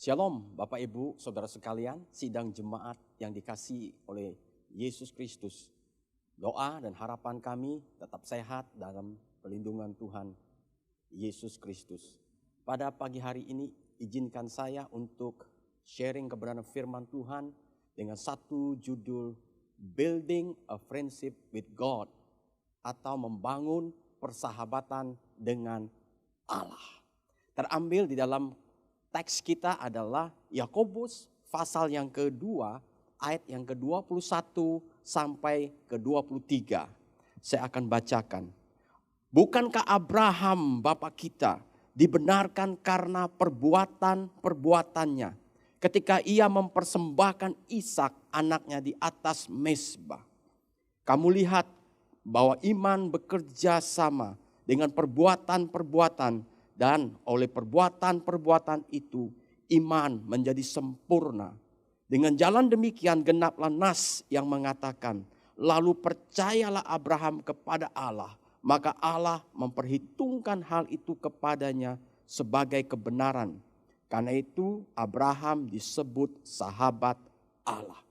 Shalom Bapak Ibu Saudara sekalian, sidang jemaat yang dikasihi oleh Yesus Kristus. Doa dan harapan kami tetap sehat dalam perlindungan Tuhan Yesus Kristus. Pada pagi hari ini izinkan saya untuk sharing kebenaran firman Tuhan dengan satu judul Building a Friendship with God atau membangun persahabatan dengan Allah. Terambil di dalam teks kita adalah Yakobus pasal yang kedua, ayat yang ke-21 sampai ke-23. Saya akan bacakan. Bukankah Abraham bapa kita dibenarkan karena perbuatan-perbuatannya ketika ia mempersembahkan Ishak anaknya di atas mezbah? Kamu lihat bahwa iman bekerja sama dengan perbuatan-perbuatan, dan oleh perbuatan-perbuatan itu iman menjadi sempurna. Dengan jalan demikian genaplah nas yang mengatakan, lalu percayalah Abraham kepada Allah, maka Allah memperhitungkan hal itu kepadanya sebagai kebenaran. Karena itu Abraham disebut sahabat Allah.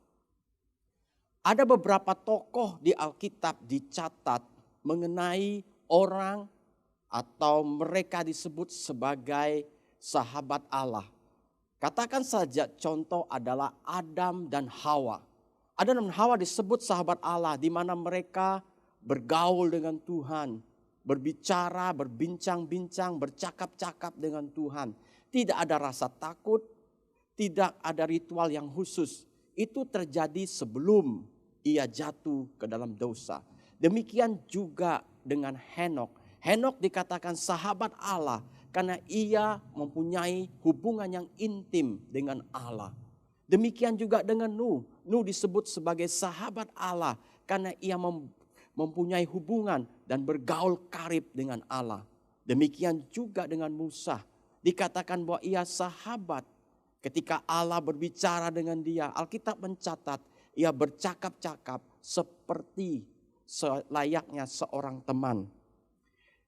Ada beberapa tokoh di Alkitab dicatat mengenai orang atau mereka disebut sebagai sahabat Allah. Katakan saja contoh adalah Adam dan Hawa. Adam dan Hawa disebut sahabat Allah di mana mereka bergaul dengan Tuhan, berbicara, berbincang-bincang, bercakap-cakap dengan Tuhan. Tidak ada rasa takut, tidak ada ritual yang khusus. Itu terjadi sebelum ia jatuh ke dalam dosa. Demikian juga dengan Henokh. Henokh dikatakan sahabat Allah karena ia mempunyai hubungan yang intim dengan Allah. Demikian juga dengan Nuh. Nuh disebut sebagai sahabat Allah karena ia mempunyai hubungan dan bergaul karib dengan Allah. Demikian juga dengan Musa. Dikatakan bahwa ia sahabat. Ketika Allah berbicara dengan dia, Alkitab mencatat ia bercakap-cakap seperti selayaknya seorang teman.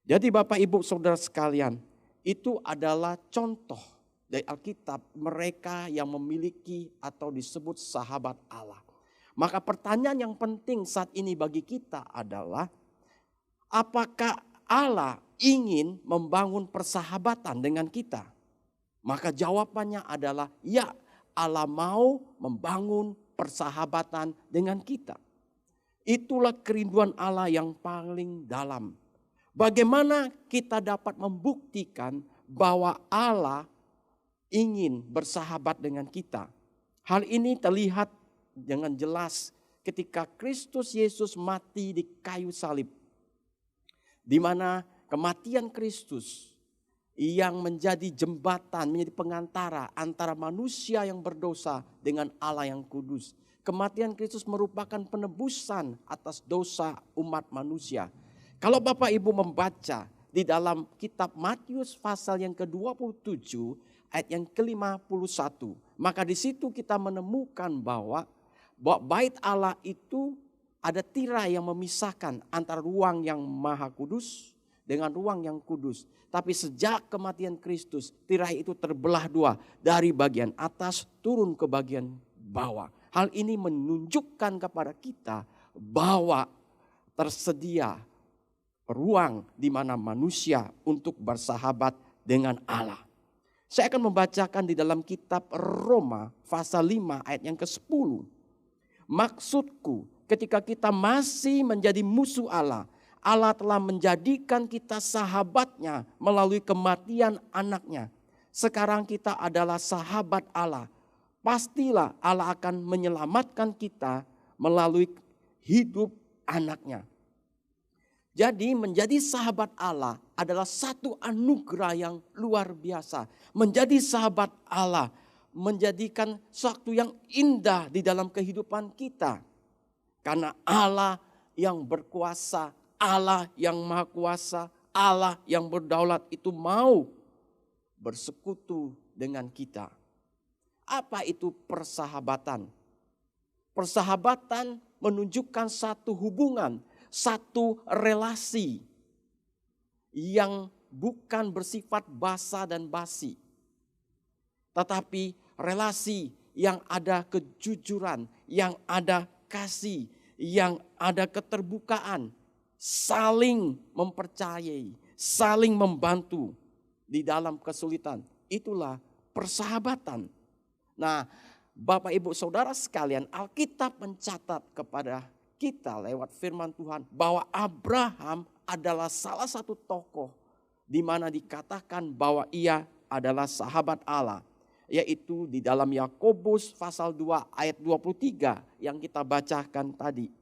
Jadi Bapak Ibu Saudara sekalian, itu adalah contoh dari Alkitab mereka yang memiliki atau disebut sahabat Allah. Maka pertanyaan yang penting saat ini bagi kita adalah, apakah Allah ingin membangun persahabatan dengan kita? Maka jawabannya adalah ya, Allah mau membangun persahabatan dengan kita. Itulah kerinduan Allah yang paling dalam. Bagaimana kita dapat membuktikan bahwa Allah ingin bersahabat dengan kita? Hal ini terlihat dengan jelas ketika Kristus Yesus mati di kayu salib. Di mana kematian Kristus yang menjadi jembatan, menjadi pengantara antara manusia yang berdosa dengan Allah yang kudus. Kematian Kristus merupakan penebusan atas dosa umat manusia. Kalau Bapak Ibu membaca di dalam kitab Matius pasal yang ke-27 ayat yang ke-51. Maka di situ kita menemukan bahwa bait Allah itu ada tirai yang memisahkan antara ruang yang maha kudus dengan ruang yang kudus. Tapi sejak kematian Kristus tirai itu terbelah dua, dari bagian atas turun ke bagian bawah. Hal ini menunjukkan kepada kita bahwa tersedia ruang di mana manusia untuk bersahabat dengan Allah. Saya akan membacakan di dalam kitab Roma pasal 5 ayat yang ke-10. Maksudku, ketika kita masih menjadi musuh Allah, Allah telah menjadikan kita sahabatnya melalui kematian anaknya. Sekarang kita adalah sahabat Allah. Pastilah Allah akan menyelamatkan kita melalui hidup anaknya. Jadi menjadi sahabat Allah adalah satu anugerah yang luar biasa. Menjadi sahabat Allah menjadikan sesuatu yang indah di dalam kehidupan kita. Karena Allah yang berkuasa, Allah yang maha kuasa, Allah yang berdaulat itu mau bersekutu dengan kita. Apa itu persahabatan? Persahabatan menunjukkan satu hubungan, satu relasi yang bukan bersifat basa dan basi. tetapi relasi yang ada kejujuran, yang ada kasih, yang ada keterbukaan, saling mempercayai, saling membantu di dalam kesulitan. Itulah persahabatan. Nah, Bapak Ibu Saudara sekalian, Alkitab mencatat kepada kita lewat firman Tuhan bahwa Abraham adalah salah satu tokoh di mana dikatakan bahwa ia adalah sahabat Allah. Yaitu di dalam Yakobus pasal 2 ayat 23 yang kita bacakan tadi.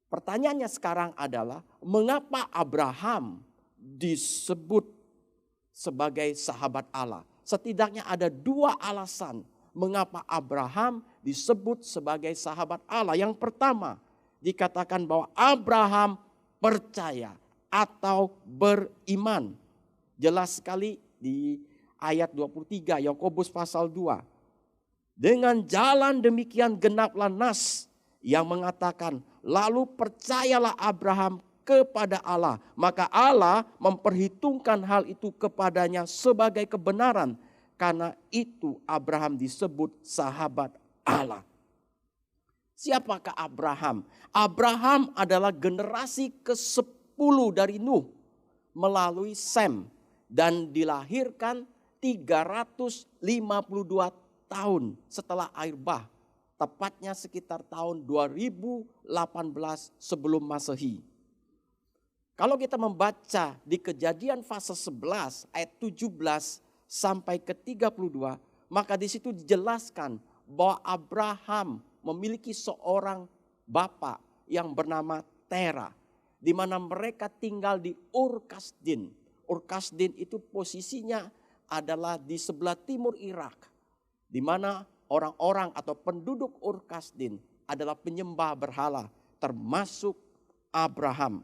Pertanyaannya sekarang adalah mengapa Abraham disebut sebagai sahabat Allah? Setidaknya ada dua alasan mengapa Abraham disebut sebagai sahabat Allah. Yang pertama, dikatakan bahwa Abraham percaya atau beriman. Jelas sekali di ayat 23 Yakobus pasal 2. Dengan jalan demikian genaplah nas yang mengatakan, lalu percayalah Abraham kepada Allah, maka Allah memperhitungkan hal itu kepadanya sebagai kebenaran. Karena itu Abraham disebut sahabat Allah. Siapakah Abraham? Abraham adalah generasi ke-10 dari Nuh melalui Sem dan dilahirkan 352 tahun setelah air bah. Tepatnya sekitar tahun 2018 sebelum Masehi. Kalau kita membaca di Kejadian pasal 11 ayat 17 sampai ke 32, maka di situ dijelaskan bahwa Abraham memiliki seorang bapak yang bernama Tera, di mana mereka tinggal di Ur Kasdin. Ur Kasdin itu posisinya adalah di sebelah timur Irak, di mana orang-orang atau penduduk Ur Kasdin adalah penyembah berhala, termasuk Abraham.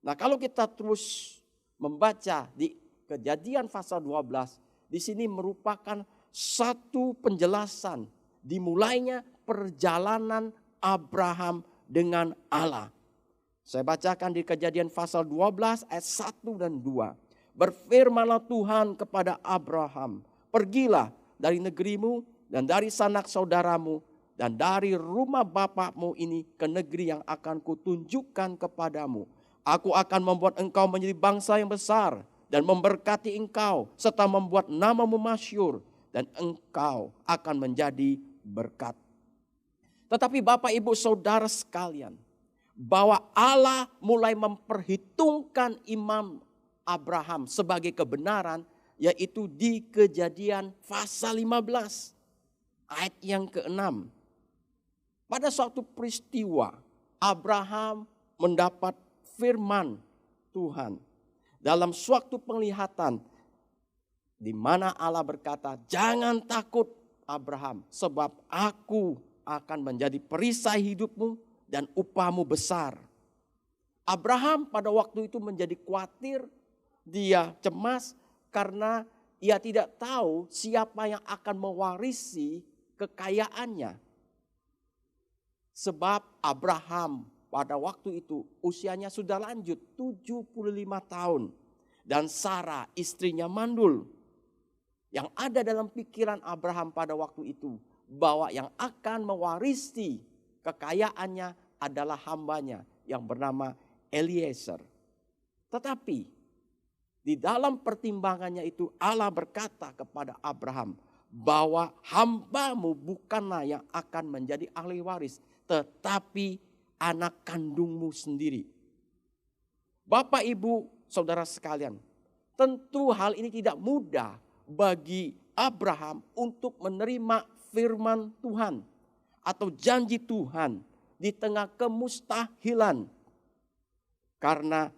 Nah, kalau kita terus membaca di Kejadian pasal 12, di sini merupakan satu penjelasan dimulainya perjalanan Abraham dengan Allah. Saya bacakan di Kejadian pasal 12 ayat 1 dan 2. Berfirmanlah Tuhan kepada Abraham, pergilah dari negerimu dan dari sanak saudaramu dan dari rumah bapakmu ini ke negeri yang akan kutunjukkan kepadamu. Aku akan membuat engkau menjadi bangsa yang besar dan memberkati engkau serta membuat namamu masyhur dan engkau akan menjadi berkat. Tetapi Bapak Ibu Saudara sekalian, bahwa Allah mulai memperhitungkan iman Abraham sebagai kebenaran, yaitu di Kejadian pasal 15 ayat yang ke-6. Pada suatu peristiwa Abraham mendapat firman Tuhan dalam suatu penglihatan di mana Allah berkata, jangan takut Abraham, sebab aku akan menjadi perisai hidupmu dan upahmu besar. Abraham pada waktu itu menjadi khawatir, dia cemas karena ia tidak tahu siapa yang akan mewarisi kekayaannya. Sebab Abraham pada waktu itu usianya sudah lanjut 75 tahun. Dan Sarah istrinya mandul. Yang ada dalam pikiran Abraham pada waktu itu, bahwa yang akan mewarisi kekayaannya adalah hambanya yang bernama Eliezer. Tetapi di dalam pertimbangannya itu Allah berkata kepada Abraham bahwa hambamu bukanlah yang akan menjadi ahli waris, tetapi anak kandungmu sendiri. Bapak, Ibu, Saudara sekalian, tentu hal ini tidak mudah bagi Abraham untuk menerima firman Tuhan atau janji Tuhan di tengah kemustahilan. Karena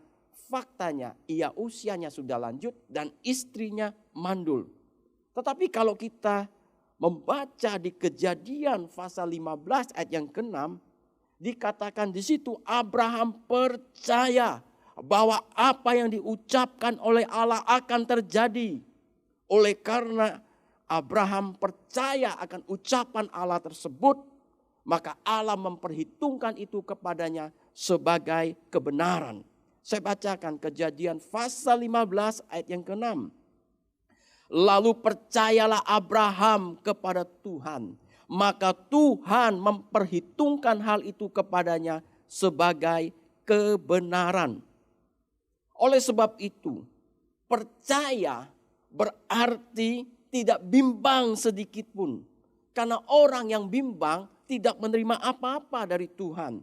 faktanya ia usianya sudah lanjut dan istrinya mandul. Tetapi kalau kita membaca di Kejadian pasal 15 ayat yang ke-6, dikatakan di situ Abraham percaya bahwa apa yang diucapkan oleh Allah akan terjadi. Oleh karena Abraham percaya akan ucapan Allah tersebut, maka Allah memperhitungkan itu kepadanya sebagai kebenaran. Saya bacakan Kejadian pasal 15 ayat yang ke-6. Lalu percayalah Abraham kepada Tuhan. Maka Tuhan memperhitungkan hal itu kepadanya sebagai kebenaran. Oleh sebab itu, percaya berarti tidak bimbang sedikit pun. Karena orang yang bimbang tidak menerima apa-apa dari Tuhan.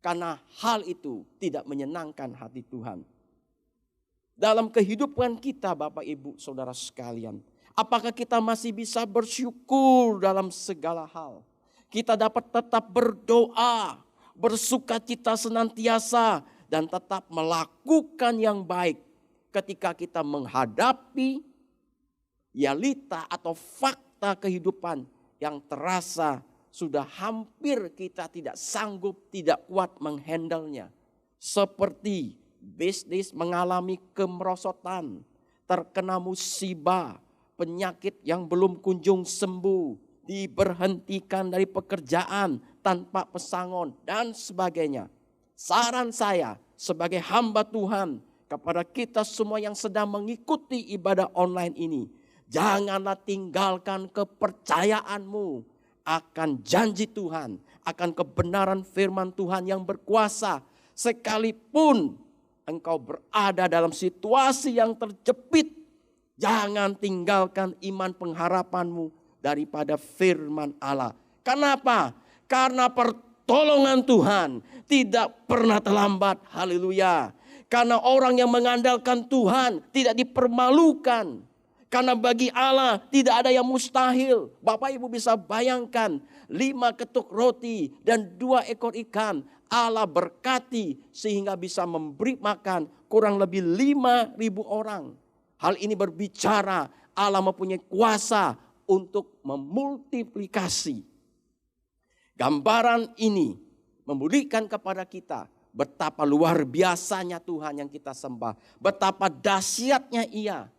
Karena hal itu tidak menyenangkan hati Tuhan. Dalam kehidupan kita Bapak Ibu Saudara sekalian, apakah kita masih bisa bersyukur dalam segala hal? Kita dapat tetap berdoa, bersukacita senantiasa, dan tetap melakukan yang baik ketika kita menghadapi realita atau fakta kehidupan yang terasa sudah hampir kita tidak sanggup, tidak kuat menghandlenya. Seperti bisnis mengalami kemerosotan, terkena musibah, penyakit yang belum kunjung sembuh, diberhentikan dari pekerjaan tanpa pesangon dan sebagainya. Saran saya sebagai hamba Tuhan kepada kita semua yang sedang mengikuti ibadah online ini, janganlah tinggalkan kepercayaanmu akan janji Tuhan, akan kebenaran firman Tuhan yang berkuasa, sekalipun engkau berada dalam situasi yang terjepit, jangan tinggalkan iman pengharapanmu daripada firman Allah. Kenapa? Karena pertolongan Tuhan tidak pernah terlambat. Haleluya. Karena orang yang mengandalkan Tuhan tidak dipermalukan. Karena bagi Allah tidak ada yang mustahil. Bapak Ibu bisa bayangkan 5 ketuk roti dan 2 ekor ikan. Allah berkati sehingga bisa memberi makan kurang lebih 5.000 orang. Hal ini berbicara Allah mempunyai kuasa untuk memultiplikasi. Gambaran ini memberikan kepada kita betapa luar biasanya Tuhan yang kita sembah. Betapa dahsyatnya Ia.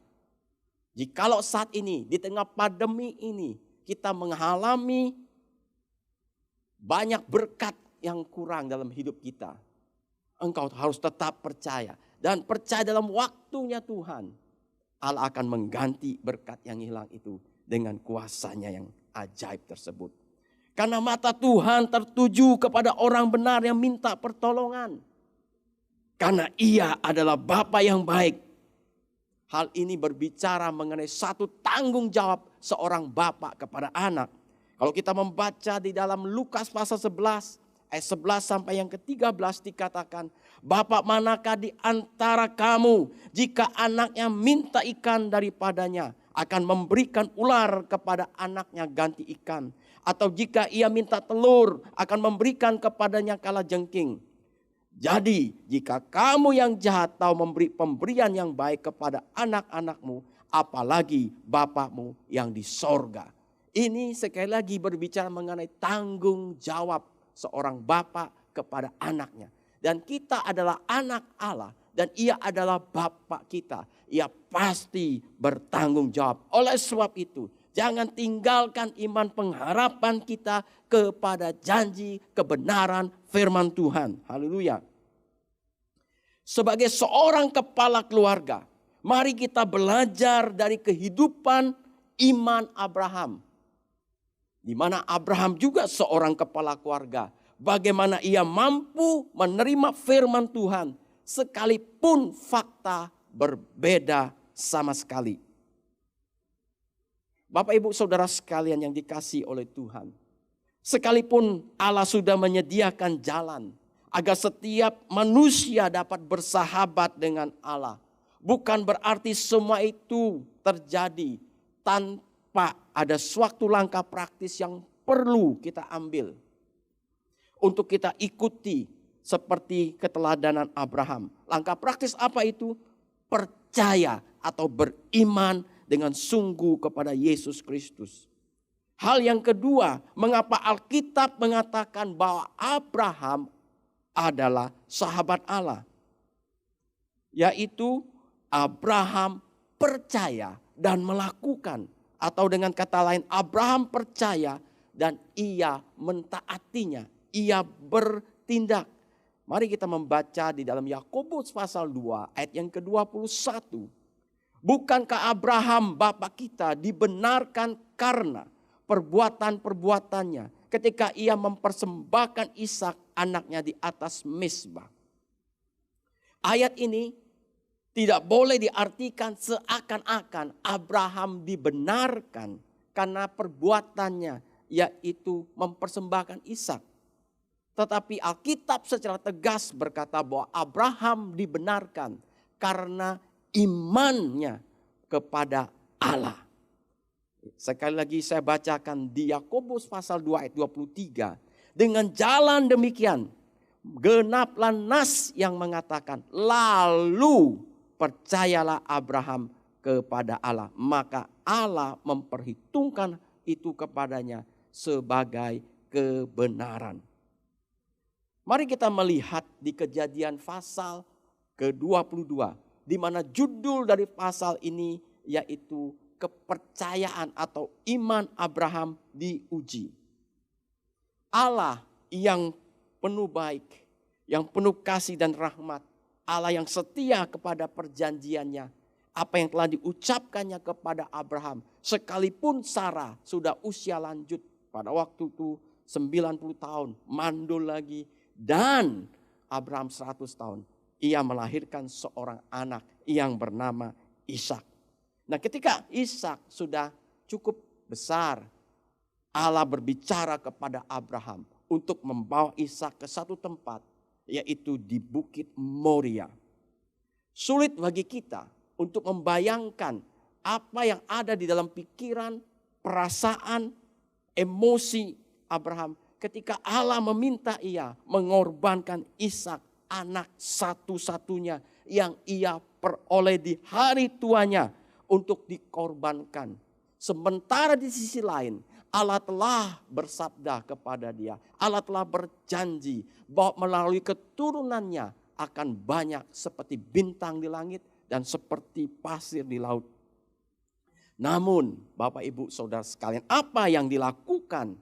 Jikalau saat ini di tengah pandemi ini kita mengalami banyak berkat yang kurang dalam hidup kita, engkau harus tetap percaya. Dan percaya dalam waktunya Tuhan, Allah akan mengganti berkat yang hilang itu dengan kuasanya yang ajaib tersebut. Karena mata Tuhan tertuju kepada orang benar yang minta pertolongan. Karena Ia adalah Bapa yang baik. Hal ini berbicara mengenai satu tanggung jawab seorang bapa kepada anak. Kalau kita membaca di dalam Lukas pasal 11, ayat 11 sampai yang ke-13 dikatakan, Bapak manakah di antara kamu jika anaknya minta ikan daripadanya akan memberikan ular kepada anaknya ganti ikan. Atau jika ia minta telur akan memberikan kepadanya kalajengking. Jadi jika kamu yang jahat tahu memberi pemberian yang baik kepada anak-anakmu, apalagi Bapakmu yang di sorga. Ini sekali lagi berbicara mengenai tanggung jawab seorang bapa kepada anaknya. Dan kita adalah anak Allah dan Ia adalah Bapa kita. Ia pasti bertanggung jawab. Oleh sebab itu, jangan tinggalkan iman pengharapan kita kepada janji kebenaran firman Tuhan. Haleluya. Sebagai seorang kepala keluarga, mari kita belajar dari kehidupan iman Abraham. Di mana Abraham juga seorang kepala keluarga. Bagaimana ia mampu menerima firman Tuhan sekalipun fakta berbeda sama sekali. Bapak Ibu Saudara sekalian yang dikasihi oleh Tuhan. Sekalipun Allah sudah menyediakan jalan agar setiap manusia dapat bersahabat dengan Allah. Bukan berarti semua itu terjadi tanpa ada suatu langkah praktis yang perlu kita ambil. Untuk kita ikuti seperti keteladanan Abraham. Langkah praktis apa itu? Percaya atau beriman dengan sungguh kepada Yesus Kristus. Hal yang kedua, mengapa Alkitab mengatakan bahwa Abraham adalah sahabat Allah? Yaitu Abraham percaya dan melakukan. Atau dengan kata lain, Abraham percaya dan ia mentaatinya. Ia bertindak. Mari kita membaca di dalam Yakobus pasal 2 ayat yang ke-21. Bukankah Abraham bapak kita dibenarkan karena perbuatan-perbuatannya ketika ia mempersembahkan Ishak anaknya di atas mezbah? Ayat ini tidak boleh diartikan seakan-akan Abraham dibenarkan karena perbuatannya, yaitu mempersembahkan Ishak. Tetapi Alkitab secara tegas berkata bahwa Abraham dibenarkan karena imannya kepada Allah. Sekali lagi saya bacakan di Yakobus pasal 2 ayat 23. Dengan jalan demikian, genaplah nas yang mengatakan, lalu percayalah Abraham kepada Allah. Maka Allah memperhitungkan itu kepadanya sebagai kebenaran. Mari kita melihat di Kejadian pasal ke-22. Di mana judul dari pasal ini yaitu kepercayaan atau iman Abraham diuji. Allah yang penuh baik, yang penuh kasih dan rahmat. Allah yang setia kepada perjanjiannya. Apa yang telah diucapkannya kepada Abraham. Sekalipun Sarah sudah usia lanjut pada waktu itu 90 tahun, mandul lagi. Dan Abraham 100 tahun, ia melahirkan seorang anak yang bernama Ishak. Nah, ketika Ishak sudah cukup besar, Allah berbicara kepada Abraham untuk membawa Ishak ke satu tempat, yaitu di Bukit Moria. Sulit bagi kita untuk membayangkan apa yang ada di dalam pikiran, perasaan, emosi Abraham ketika Allah meminta ia mengorbankan Ishak, anak satu-satunya yang ia peroleh di hari tuanya untuk dikorbankan. Sementara di sisi lain Allah telah bersabda kepada dia, Allah telah berjanji bahwa melalui keturunannya akan banyak seperti bintang di langit dan seperti pasir di laut. Namun Bapak Ibu Saudara sekalian, apa yang dilakukan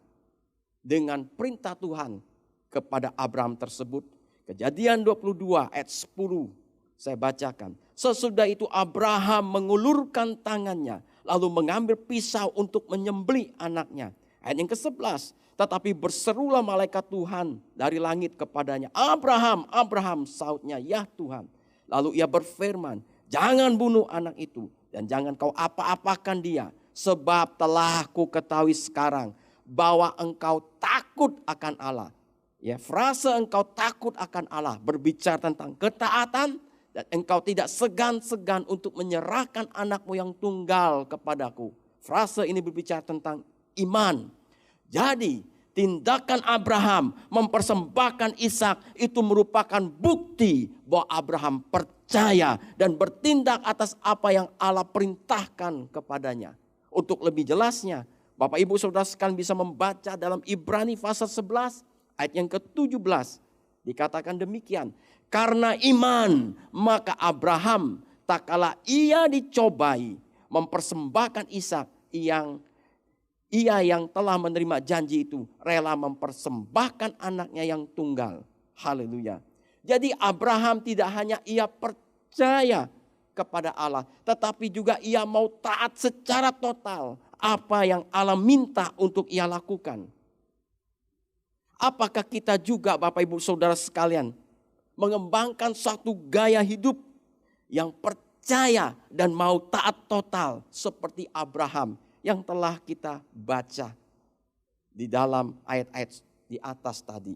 dengan perintah Tuhan kepada Abraham tersebut? Kejadian 22 ayat 10 saya bacakan. Sesudah itu Abraham mengulurkan tangannya lalu mengambil pisau untuk menyembelih anaknya. Ayat yang ke-11. Tetapi berserulah malaikat Tuhan dari langit kepadanya. Abraham, Abraham, sautnya, ya Tuhan. Lalu ia berfirman, jangan bunuh anak itu dan jangan kau apa-apakan dia. Sebab telah ku ketahui sekarang bahwa engkau takut akan Allah. Ya, frase engkau takut akan Allah berbicara tentang ketaatan dan engkau tidak segan-segan untuk menyerahkan anakmu yang tunggal kepadaku. Frase ini berbicara tentang iman. Jadi tindakan Abraham mempersembahkan Ishak itu merupakan bukti bahwa Abraham percaya dan bertindak atas apa yang Allah perintahkan kepadanya. Untuk lebih jelasnya, Bapak Ibu Saudara sekalian bisa membaca dalam Ibrani pasal 11 ayat yang ke-17. Dikatakan demikian, karena iman maka Abraham tak kala ia dicobai mempersembahkan Ishak ia yang telah menerima janji itu rela mempersembahkan anaknya yang tunggal. Haleluya. Jadi Abraham tidak hanya ia percaya kepada Allah, tetapi juga ia mau taat secara total apa yang Allah minta untuk ia lakukan. Apakah kita juga Bapak Ibu Saudara sekalian mengembangkan suatu gaya hidup yang percaya dan mau taat total seperti Abraham yang telah kita baca di dalam ayat-ayat di atas tadi.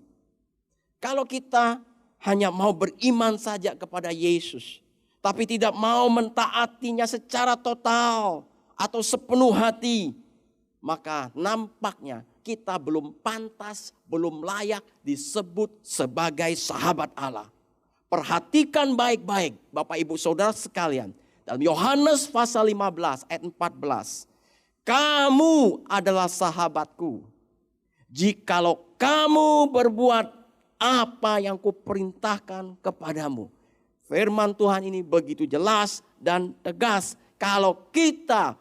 Kalau kita hanya mau beriman saja kepada Yesus, tapi tidak mau mentaatinya secara total atau sepenuh hati, maka nampaknya kita belum pantas, belum layak disebut sebagai sahabat Allah. Perhatikan baik-baik Bapak Ibu Saudara sekalian. Dalam Yohanes pasal 15 ayat 14. Kamu adalah sahabatku jikalau kamu berbuat apa yang kuperintahkan kepadamu. Firman Tuhan ini begitu jelas dan tegas. Kalau kita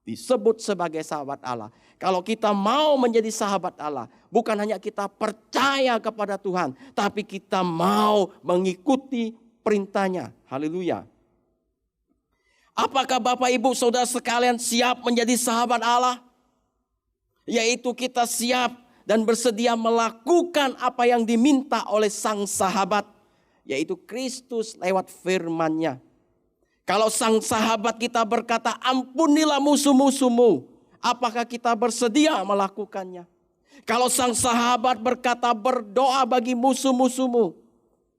disebut sebagai sahabat Allah, kalau kita mau menjadi sahabat Allah, bukan hanya kita percaya kepada Tuhan, tapi kita mau mengikuti perintahnya. Haleluya. Apakah Bapak Ibu Saudara sekalian siap menjadi sahabat Allah? Yaitu kita siap dan bersedia melakukan apa yang diminta oleh sang sahabat, yaitu Kristus lewat firman-Nya. Kalau sang sahabat kita berkata, ampunilah musuh-musuhmu, apakah kita bersedia melakukannya? Kalau sang sahabat berkata, berdoa bagi musuh-musuhmu,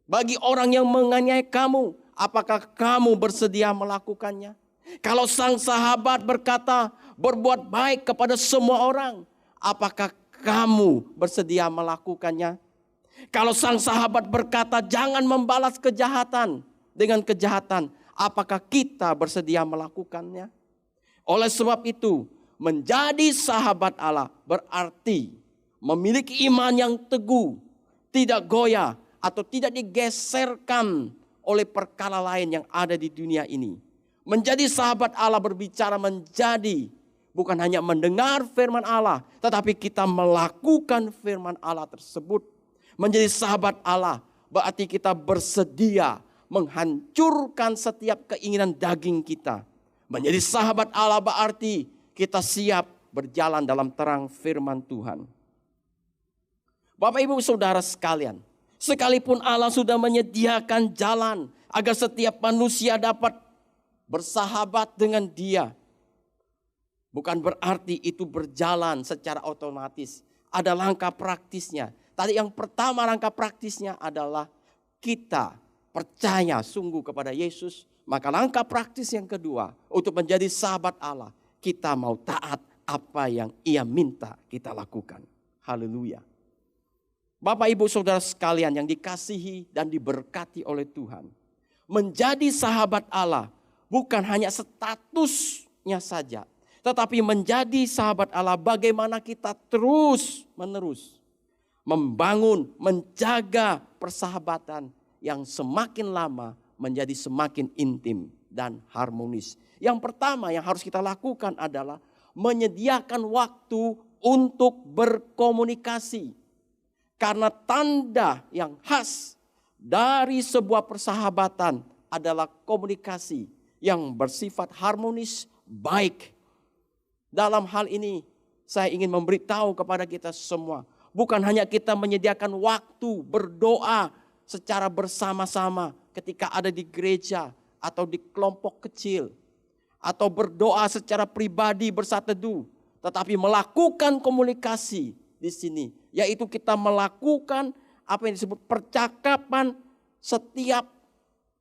bagi orang yang menganiaya kamu, apakah kamu bersedia melakukannya? Kalau sang sahabat berkata, berbuat baik kepada semua orang, apakah kamu bersedia melakukannya? Kalau sang sahabat berkata, jangan membalas kejahatan dengan kejahatan, apakah kita bersedia melakukannya? Oleh sebab itu, menjadi sahabat Allah berarti memiliki iman yang teguh, tidak goyah atau tidak digeserkan oleh perkara lain yang ada di dunia ini. Menjadi sahabat Allah berbicara menjadi, bukan hanya mendengar firman Allah, tetapi kita melakukan firman Allah tersebut. Menjadi sahabat Allah berarti kita bersedia menghancurkan setiap keinginan daging kita. Menjadi sahabat Allah berarti kita siap berjalan dalam terang firman Tuhan. Bapak Ibu Saudara sekalian, sekalipun Allah sudah menyediakan jalan agar setiap manusia dapat bersahabat dengan Dia, bukan berarti itu berjalan secara otomatis. Ada langkah praktisnya. Tadi yang pertama langkah praktisnya adalah kita percaya sungguh kepada Yesus. Maka langkah praktis yang kedua untuk menjadi sahabat Allah, kita mau taat apa yang Ia minta kita lakukan. Haleluya. Bapak Ibu Saudara sekalian yang dikasihi dan diberkati oleh Tuhan. Menjadi sahabat Allah bukan hanya statusnya saja, tetapi menjadi sahabat Allah bagaimana kita terus menerus membangun, menjaga persahabatan yang semakin lama menjadi semakin intim dan harmonis. Yang pertama yang harus kita lakukan adalah menyediakan waktu untuk berkomunikasi. Karena tanda yang khas dari sebuah persahabatan adalah komunikasi yang bersifat harmonis, baik. Dalam hal ini saya ingin memberitahu kepada kita semua, bukan hanya kita menyediakan waktu berdoa secara bersama-sama ketika ada di gereja atau di kelompok kecil, atau berdoa secara pribadi bersateduh, tetapi melakukan komunikasi di sini, yaitu kita melakukan apa yang disebut percakapan setiap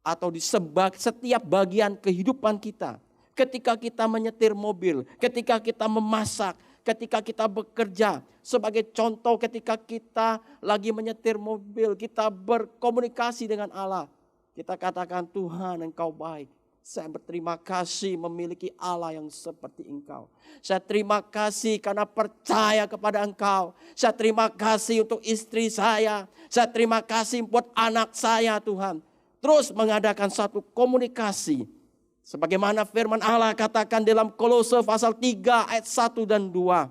atau di setiap bagian kehidupan kita. Ketika kita menyetir mobil, ketika kita memasak, ketika kita bekerja. Sebagai contoh ketika kita lagi menyetir mobil, kita berkomunikasi dengan Allah. Kita katakan, Tuhan Engkau baik. Saya berterima kasih memiliki Allah yang seperti Engkau. Saya terima kasih karena percaya kepada Engkau. Saya terima kasih untuk istri saya. Saya terima kasih buat anak saya Tuhan. Terus mengadakan satu komunikasi. Sebagaimana firman Allah katakan dalam Kolose pasal 3 ayat 1 dan 2.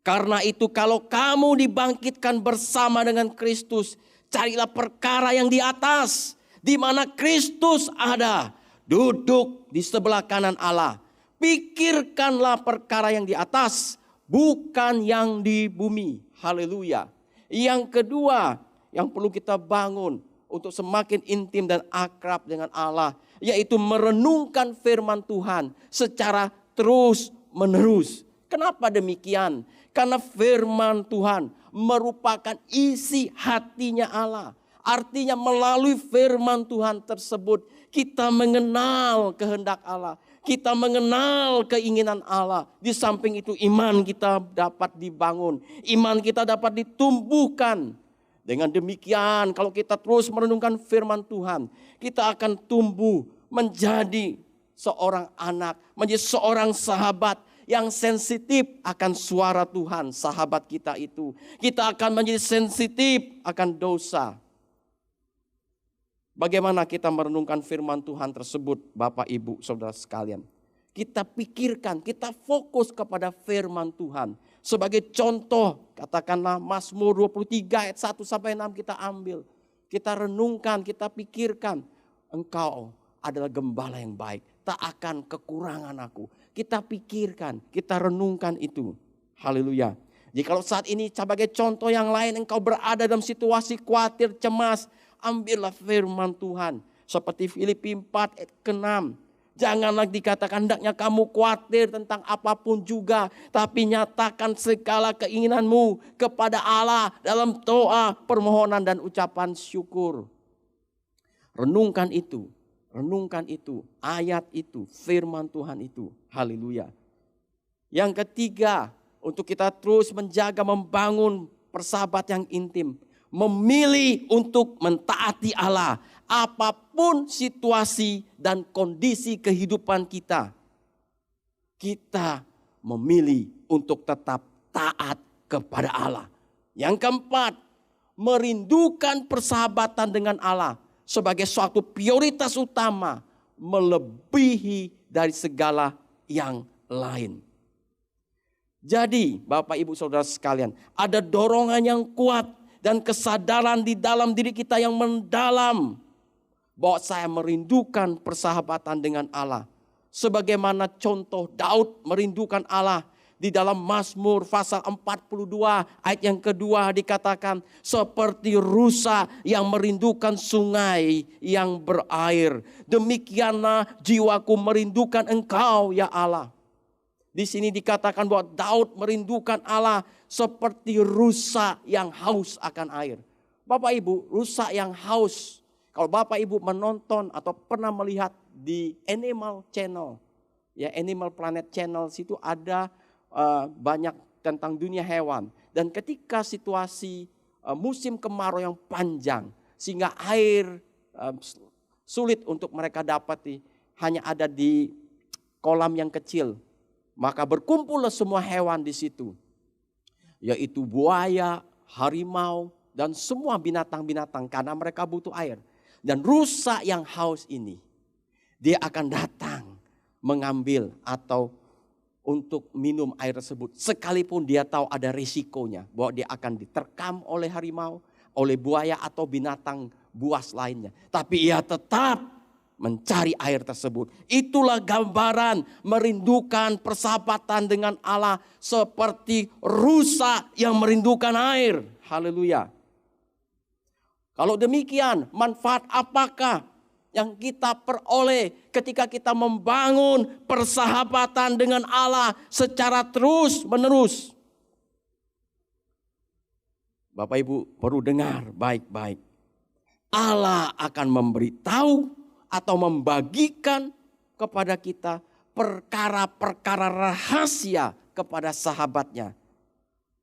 Karena itu kalau kamu dibangkitkan bersama dengan Kristus, carilah perkara yang di atas, di mana Kristus ada, duduk di sebelah kanan Allah. Pikirkanlah perkara yang di atas, bukan yang di bumi. Haleluya. Yang kedua yang perlu kita bangun untuk semakin intim dan akrab dengan Allah, yaitu merenungkan firman Tuhan secara terus menerus. Kenapa demikian? Karena firman Tuhan merupakan isi hatinya Allah. Artinya melalui firman Tuhan tersebut kita mengenal kehendak Allah. Kita mengenal keinginan Allah. Di samping itu iman kita dapat dibangun. Iman kita dapat ditumbuhkan. Dengan demikian kalau kita terus merenungkan firman Tuhan, kita akan tumbuh menjadi seorang anak, menjadi seorang sahabat yang sensitif akan suara Tuhan, sahabat kita itu. Kita akan menjadi sensitif akan dosa. Bagaimana kita merenungkan firman Tuhan tersebut, Bapak Ibu Saudara sekalian? Kita pikirkan, kita fokus kepada firman Tuhan. Sebagai contoh, katakanlah Mazmur 23 ayat 1-6 kita ambil. Kita renungkan, kita pikirkan. Engkau adalah gembala yang baik. Tak akan kekurangan aku. Kita pikirkan, kita renungkan itu. Haleluya. Jadi kalau saat ini sebagai contoh yang lain engkau berada dalam situasi khawatir, cemas, ambillah firman Tuhan. Seperti Filipi 4 ayat ke-6. Janganlah dikatakan hendaknya kamu khawatir tentang apapun juga. Tapi nyatakan segala keinginanmu kepada Allah dalam doa, permohonan dan ucapan syukur. Renungkan itu. Renungkan itu, ayat itu, firman Tuhan itu. Haleluya. Yang ketiga, untuk kita terus menjaga, membangun persahabatan yang intim. Memilih untuk mentaati Allah. Apapun situasi dan kondisi kehidupan kita. Kita memilih untuk tetap taat kepada Allah. Yang keempat, merindukan persahabatan dengan Allah sebagai suatu prioritas utama, melebihi dari segala yang lain. Jadi Bapak Ibu Saudara sekalian, ada dorongan yang kuat dan kesadaran di dalam diri kita yang mendalam bahwa saya merindukan persahabatan dengan Allah. Sebagaimana contoh Daud merindukan Allah. Di dalam Mazmur pasal 42 ayat yang kedua dikatakan, seperti rusa yang merindukan sungai yang berair, demikianlah jiwaku merindukan Engkau ya Allah. Di sini dikatakan bahwa Daud merindukan Allah seperti rusa yang haus akan air. Bapak Ibu, rusa yang haus. Kalau Bapak Ibu menonton atau pernah melihat di Animal Channel, ya Animal Planet Channel, situ ada banyak tentang dunia hewan. Dan ketika situasi musim kemarau yang panjang, sehingga air sulit untuk mereka dapati, hanya ada di kolam yang kecil. Maka berkumpullah semua hewan di situ, yaitu buaya, harimau, dan semua binatang-binatang, karena mereka butuh air. Dan rusa yang haus ini, dia akan datang mengambil atau untuk minum air tersebut. Sekalipun dia tahu ada risikonya, bahwa dia akan diterkam oleh harimau, oleh buaya atau binatang buas lainnya. Tapi ia tetap mencari air tersebut. Itulah gambaran merindukan persahabatan dengan Allah seperti rusa yang merindukan air. Haleluya. Kalau demikian, manfaat apakah yang kita peroleh ketika kita membangun persahabatan dengan Allah secara terus menerus? Bapak Ibu perlu dengar baik-baik. Allah akan memberitahu atau membagikan kepada kita perkara-perkara rahasia kepada sahabatnya,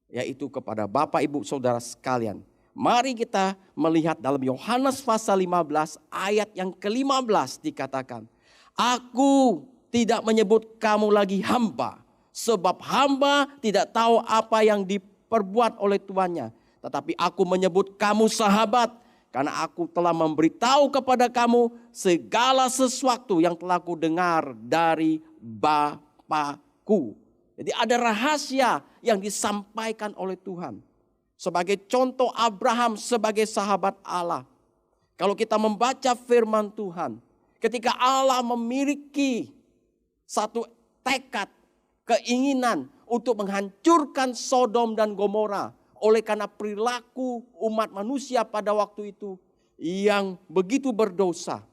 yaitu kepada Bapak Ibu Saudara sekalian. Mari kita melihat dalam Yohanes pasal 15 ayat yang ke-15 dikatakan, aku tidak menyebut kamu lagi hamba, sebab hamba tidak tahu apa yang diperbuat oleh tuannya. Tetapi aku menyebut kamu sahabat, karena aku telah memberitahu kepada kamu segala sesuatu yang telah kudengar dari Bapa-Ku. Jadi ada rahasia yang disampaikan oleh Tuhan. Sebagai contoh Abraham sebagai sahabat Allah. Kalau kita membaca firman Tuhan, ketika Allah memiliki satu tekad, keinginan untuk menghancurkan Sodom dan Gomora, oleh karena perilaku umat manusia pada waktu itu yang begitu berdosa.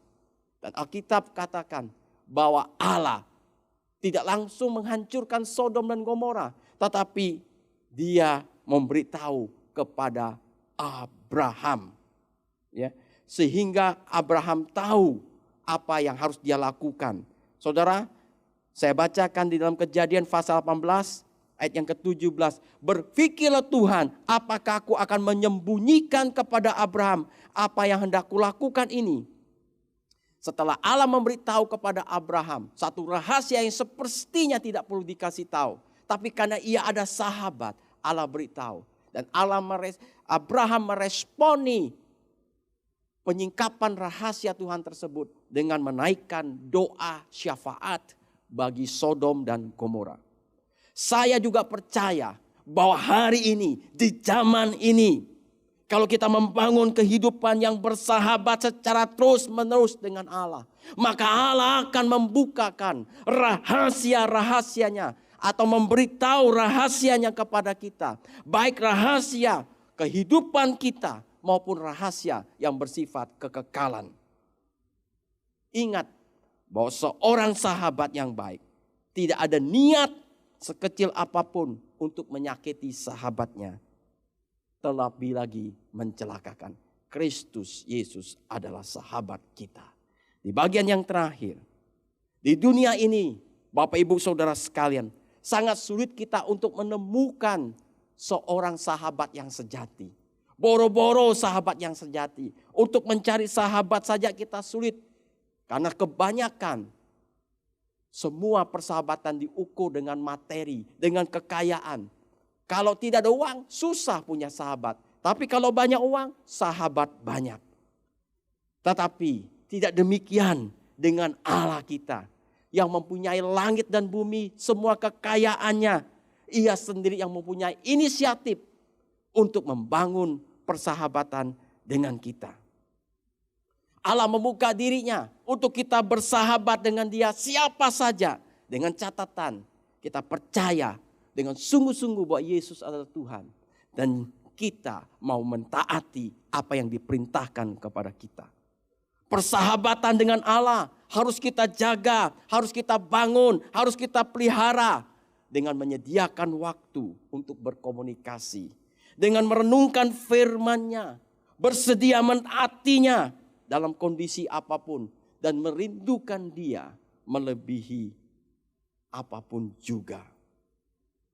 Dan Alkitab katakan bahwa Allah tidak langsung menghancurkan Sodom dan Gomora, tetapi Dia memberitahu kepada Abraham, ya, sehingga Abraham tahu apa yang harus dia lakukan. Saudara, saya bacakan di dalam Kejadian pasal 18 ayat yang ke-17. Berfikirlah Tuhan, apakah aku akan menyembunyikan kepada Abraham apa yang hendak kulakukan ini? Setelah Allah memberitahu kepada Abraham satu rahasia yang sepertinya tidak perlu dikasih tahu, tapi karena ia ada sahabat, Allah beritahu. Dan Abraham meresponi penyingkapan rahasia Tuhan tersebut dengan menaikkan doa syafaat bagi Sodom dan Gomora. Saya juga percaya bahwa hari ini, di zaman ini, Kalau kita membangun kehidupan yang bersahabat secara terus-menerus dengan Allah, maka Allah akan membukakan rahasia-rahasianya atau memberitahu rahasianya kepada kita. Baik rahasia kehidupan kita maupun rahasia yang bersifat kekekalan. Ingat bahwa seorang sahabat yang baik tidak ada niat sekecil apapun untuk menyakiti sahabatnya. Terlebih lagi mencelakakan. Kristus Yesus adalah sahabat kita. Di bagian yang terakhir, di dunia ini, Bapak Ibu Saudara sekalian, sangat sulit kita untuk menemukan seorang sahabat yang sejati. Boro-boro sahabat yang sejati. Untuk mencari sahabat saja kita sulit. Karena kebanyakan semua persahabatan diukur dengan materi, dengan kekayaan. Kalau tidak ada uang, susah punya sahabat. Tapi kalau banyak uang, sahabat banyak. Tetapi tidak demikian dengan Allah kita. Yang mempunyai langit dan bumi, semua kekayaannya. Ia sendiri yang mempunyai inisiatif untuk membangun persahabatan dengan kita. Allah membuka dirinya untuk kita bersahabat dengan dia siapa saja. Dengan catatan kita percaya dengan sungguh-sungguh bahwa Yesus adalah Tuhan. Dan kita mau mentaati apa yang diperintahkan kepada kita. Persahabatan dengan Allah harus kita jaga, harus kita bangun, harus kita pelihara. Dengan menyediakan waktu untuk berkomunikasi. Dengan merenungkan firman-Nya. Bersedia mentaatinya dalam kondisi apapun. Dan merindukan dia melebihi apapun juga.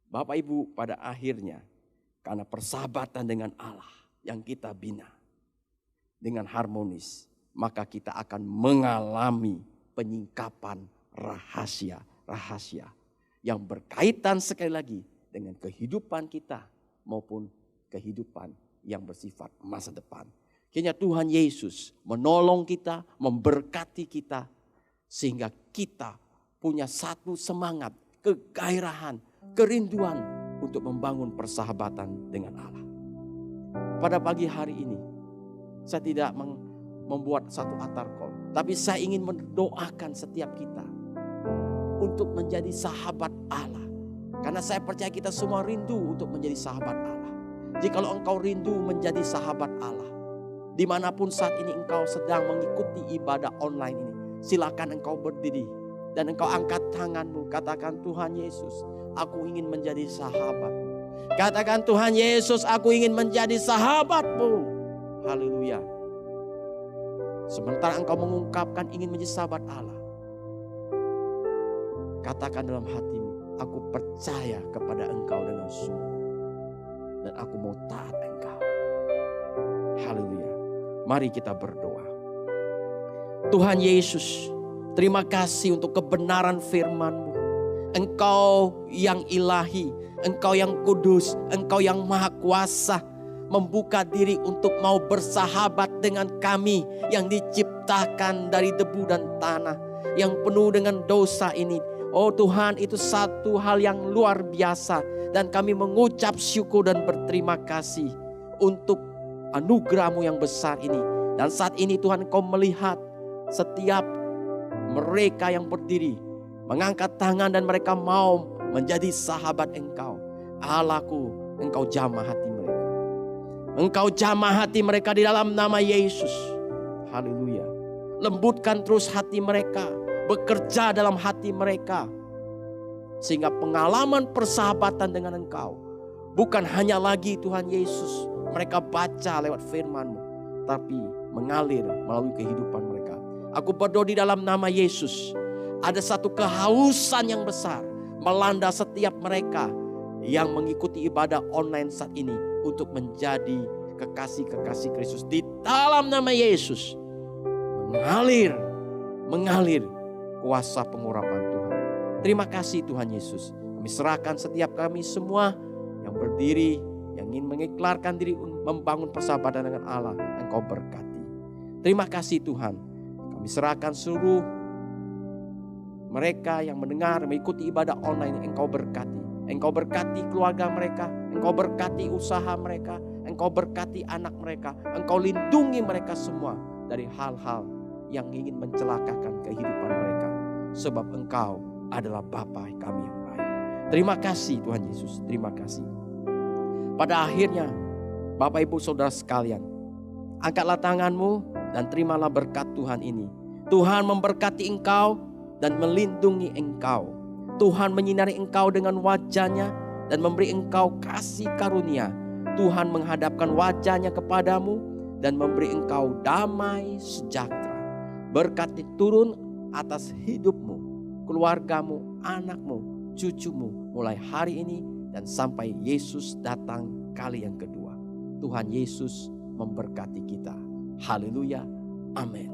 Bapak Ibu, pada akhirnya karena persahabatan dengan Allah yang kita bina dengan harmonis, maka kita akan mengalami penyingkapan rahasia-rahasia yang berkaitan sekali lagi dengan kehidupan kita maupun kehidupan yang bersifat masa depan. Kiranya Tuhan Yesus menolong kita, memberkati kita sehingga kita punya satu semangat, kegairahan, kerinduan untuk membangun persahabatan dengan Allah. Pada pagi hari ini, saya tidak membuat satu altar call, tapi saya ingin mendoakan setiap kita untuk menjadi sahabat Allah. Karena saya percaya kita semua rindu untuk menjadi sahabat Allah. Jikalau engkau rindu menjadi sahabat Allah, dimanapun saat ini engkau sedang mengikuti ibadah online ini, silakan engkau berdiri dan engkau angkat tanganmu, katakan, Tuhan Yesus, aku ingin menjadi sahabat. Katakan, Tuhan Yesus, aku ingin menjadi sahabatmu. Haleluya. Sementara engkau mengungkapkan ingin menjadi sahabat Allah, katakan dalam hatimu, aku percaya kepada engkau dengan sungguh. Dan aku mau taat engkau. Haleluya. Mari kita berdoa. Tuhan Yesus, terima kasih untuk kebenaran firman-Mu. Engkau yang ilahi, Engkau yang kudus, Engkau yang maha kuasa, membuka diri untuk mau bersahabat dengan kami yang diciptakan dari debu dan tanah, yang penuh dengan dosa ini. Oh Tuhan, itu satu hal yang luar biasa, dan kami mengucap syukur dan berterima kasih untuk anugerah-Mu yang besar ini. Dan saat ini Tuhan, Engkau melihat setiap mereka yang berdiri, mengangkat tangan dan mereka mau menjadi sahabat Engkau. Allahku, Engkau jamah hati mereka. Engkau jamah hati mereka di dalam nama Yesus. Haleluya. Lembutkan terus hati mereka, bekerja dalam hati mereka, sehingga pengalaman persahabatan dengan Engkau bukan hanya lagi Tuhan Yesus mereka baca lewat firman-Mu, tapi mengalir melalui kehidupan mereka. Aku berdoa di dalam nama Yesus, ada satu kehausan yang besar melanda setiap mereka yang mengikuti ibadah online saat ini untuk menjadi kekasih-kekasih Kristus. Di dalam nama Yesus mengalir kuasa pengurapan Tuhan. Terima kasih Tuhan Yesus. Kami serahkan setiap kami semua yang berdiri, yang ingin mengiklarkan diri membangun persahabatan dengan Allah. Engkau berkati. Terima kasih Tuhan. Kami serahkan seluruh mereka yang mendengar, mengikuti ibadah online. Engkau berkati. Engkau berkati keluarga mereka. Engkau berkati usaha mereka. Engkau berkati anak mereka. Engkau lindungi mereka semua dari hal-hal yang ingin mencelakakan kehidupan mereka. Sebab Engkau adalah Bapa kami yang baik. Terima kasih Tuhan Yesus, terima kasih. Pada akhirnya Bapak Ibu Saudara sekalian, angkatlah tanganmu dan terimalah berkat Tuhan ini. Tuhan memberkati engkau dan melindungi engkau. Tuhan menyinari engkau dengan wajah-Nya dan memberi engkau kasih karunia. Tuhan menghadapkan wajah-Nya kepadamu dan memberi engkau damai sejahtera. Berkat turun atas hidupmu, keluargamu, anakmu, cucumu mulai hari ini dan sampai Yesus datang kali yang kedua. Tuhan Yesus memberkati kita. Haleluya. Amin.